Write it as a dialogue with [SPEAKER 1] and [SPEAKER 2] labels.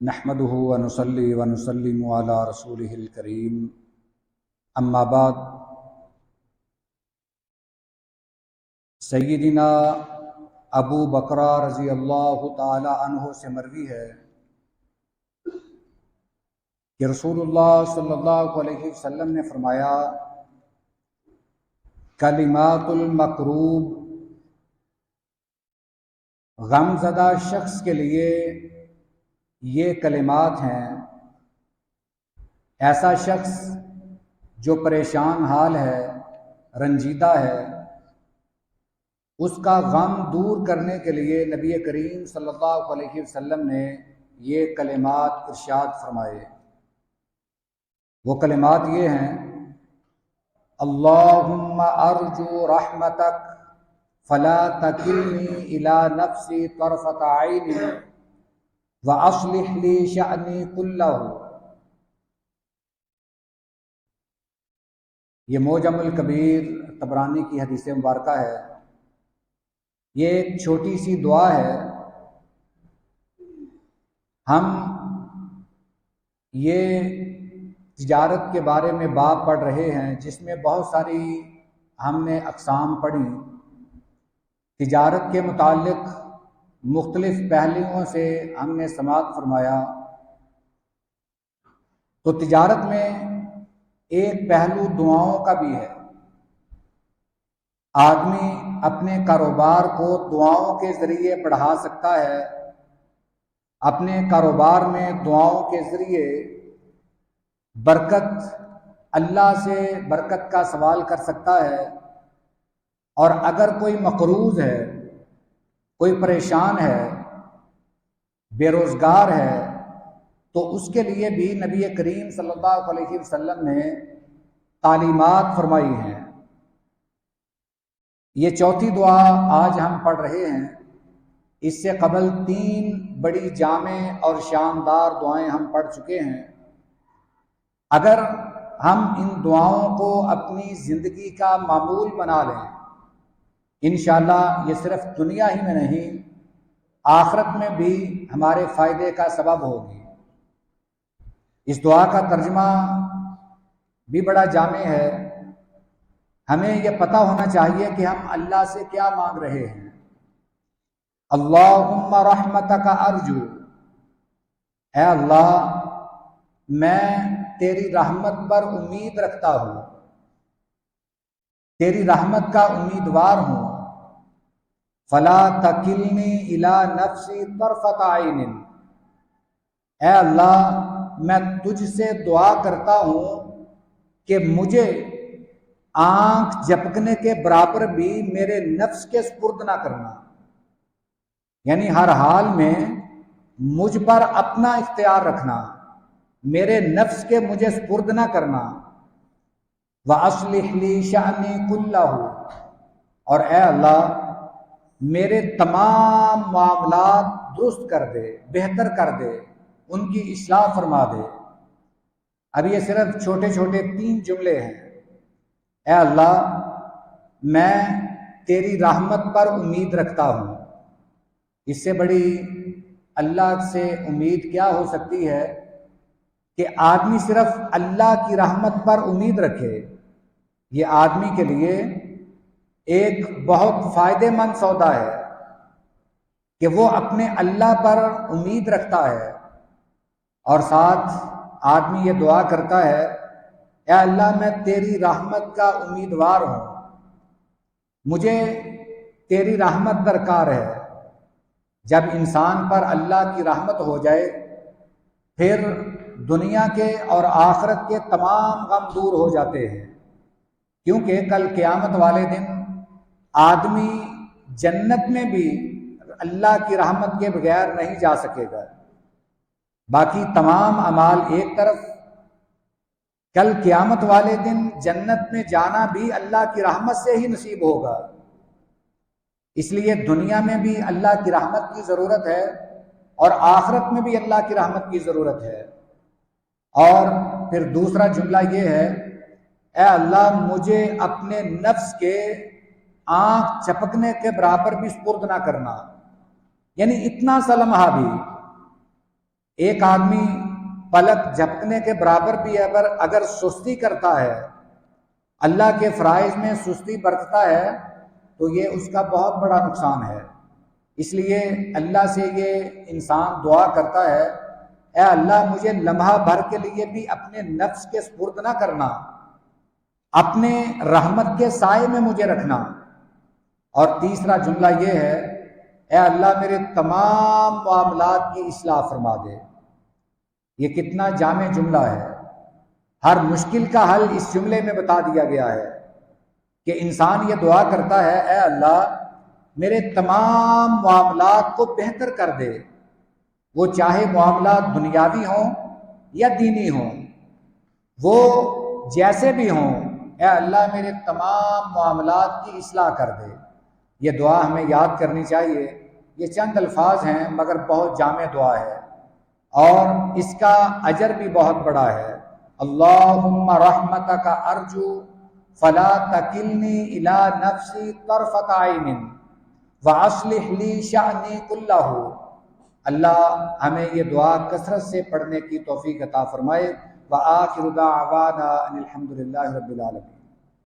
[SPEAKER 1] نحمده ونصلي ونسلم على رسوله الكريم اما بعد سیدنا ابو بکرہ رضی اللہ تعالی عنہ سے مروی ہے کہ رسول اللہ صلی اللہ علیہ وسلم نے فرمایا کلمات المکروب، غم زدہ شخص کے لیے یہ کلمات ہیں۔ ایسا شخص جو پریشان حال ہے، رنجیدہ ہے، اس کا غم دور کرنے کے لیے نبی کریم صلی اللہ علیہ وسلم نے یہ کلمات ارشاد فرمائے۔ وہ کلمات یہ ہیں: اللہم ارجو رحمتک فلا تکلنی الی نفسی طرفۃ عین واصلح لی شأنی کلہ۔ یہ معجم الکبیر طبرانی کی حدیث مبارکہ ہے۔ یہ ایک چھوٹی سی دعا ہے۔ ہم یہ تجارت کے بارے میں باب پڑھ رہے ہیں، جس میں بہت ساری ہم نے اقسام پڑھی۔ تجارت کے متعلق مختلف پہلوؤں سے ہم نے سماعت فرمایا۔ تو تجارت میں ایک پہلو دعاؤں کا بھی ہے۔ آدمی اپنے کاروبار کو دعاؤں کے ذریعے بڑھا سکتا ہے، اپنے کاروبار میں دعاؤں کے ذریعے برکت، اللہ سے برکت کا سوال کر سکتا ہے۔ اور اگر کوئی مقروض ہے، کوئی پریشان ہے، بے روزگار ہے، تو اس کے لیے بھی نبی کریم صلی اللہ علیہ وسلم نے تعلیمات فرمائی ہیں۔ یہ چوتھی دعا آج ہم پڑھ رہے ہیں۔ اس سے قبل 3 بڑی جامع اور شاندار دعائیں ہم پڑھ چکے ہیں۔ اگر ہم ان دعاؤں کو اپنی زندگی کا معمول بنا لیں، انشاءاللہ یہ صرف دنیا ہی میں نہیں، آخرت میں بھی ہمارے فائدے کا سبب ہوگی۔ اس دعا کا ترجمہ بھی بڑا جامع ہے۔ ہمیں یہ پتہ ہونا چاہیے کہ ہم اللہ سے کیا مانگ رہے ہیں۔ اللہم رحمتک ارجو، اے اللہ میں تیری رحمت پر امید رکھتا ہوں، تیری رحمت کا امیدوار ہوں۔ فلا تکلنی الی نفسی طرفۃ عین، اے اللہ میں تجھ سے دعا کرتا ہوں کہ مجھے آنکھ جھپکنے کے برابر بھی میرے نفس کے سپرد نہ کرنا، یعنی ہر حال میں مجھ پر اپنا اختیار رکھنا، میرے نفس کے مجھے سپرد نہ کرنا۔ وَأَصْلِحْ لِي شَأْنِي كُلَّهُ، اور اے اللہ میرے تمام معاملات درست کر دے، بہتر کر دے، ان کی اصلاح فرما دے۔ اب یہ صرف چھوٹے چھوٹے 3 جملے ہیں۔ اے اللہ میں تیری رحمت پر امید رکھتا ہوں۔ اس سے بڑی اللہ سے امید کیا ہو سکتی ہے کہ آدمی صرف اللہ کی رحمت پر امید رکھے۔ یہ آدمی کے لیے ایک بہت فائدہ مند سودا ہے کہ وہ اپنے اللہ پر امید رکھتا ہے، اور ساتھ آدمی یہ دعا کرتا ہے: اے اللہ میں تیری رحمت کا امیدوار ہوں، مجھے تیری رحمت درکار ہے۔ جب انسان پر اللہ کی رحمت ہو جائے، پھر دنیا کے اور آخرت کے تمام غم دور ہو جاتے ہیں، کیونکہ کل قیامت والے دن آدمی جنت میں بھی اللہ کی رحمت کے بغیر نہیں جا سکے گا۔ باقی تمام اعمال ایک طرف، کل قیامت والے دن جنت میں جانا بھی اللہ کی رحمت سے ہی نصیب ہوگا۔ اس لیے دنیا میں بھی اللہ کی رحمت کی ضرورت ہے، اور آخرت میں بھی اللہ کی رحمت کی ضرورت ہے۔ اور پھر دوسرا جملہ یہ ہے: اے اللہ مجھے اپنے نفس کے آنکھ جھپکنے کے برابر بھی سپرد نہ کرنا، یعنی اتنا سا لمحہ بھی ایک آدمی پلک جھپکنے کے برابر بھی ہے، پر اگر سستی کرتا ہے، اللہ کے فرائض میں سستی برتتا ہے، تو یہ اس کا بہت بڑا نقصان ہے۔ اس لیے اللہ سے یہ انسان دعا کرتا ہے، اے اللہ مجھے لمحہ بھر کے لیے بھی اپنے نفس کے سپرد نہ کرنا، اپنے رحمت کے سائے میں مجھے رکھنا۔ اور تیسرا جملہ یہ ہے، اے اللہ میرے تمام معاملات کی اصلاح فرما دے۔ یہ کتنا جامع جملہ ہے، ہر مشکل کا حل اس جملے میں بتا دیا گیا ہے کہ انسان یہ دعا کرتا ہے، اے اللہ میرے تمام معاملات کو بہتر کر دے، وہ چاہے معاملات دنیاوی ہوں یا دینی ہوں، وہ جیسے بھی ہوں، اے اللہ میرے تمام معاملات کی اصلاح کر دے۔ یہ دعا ہمیں یاد کرنی چاہیے۔ یہ چند الفاظ ہیں مگر بہت جامع دعا ہے، اور اس کا اجر بھی بہت بڑا ہے۔ اللہم رحمتک ارجو فلا تکلنی الی نفسی طرفۃ عین واصلح لی شأنی کلہ۔ اللہ ہمیں یہ دعا کثرت سے پڑھنے کی توفیق عطا فرمائے۔ وآخر دعوانا ان الحمد للہ رب العالمین۔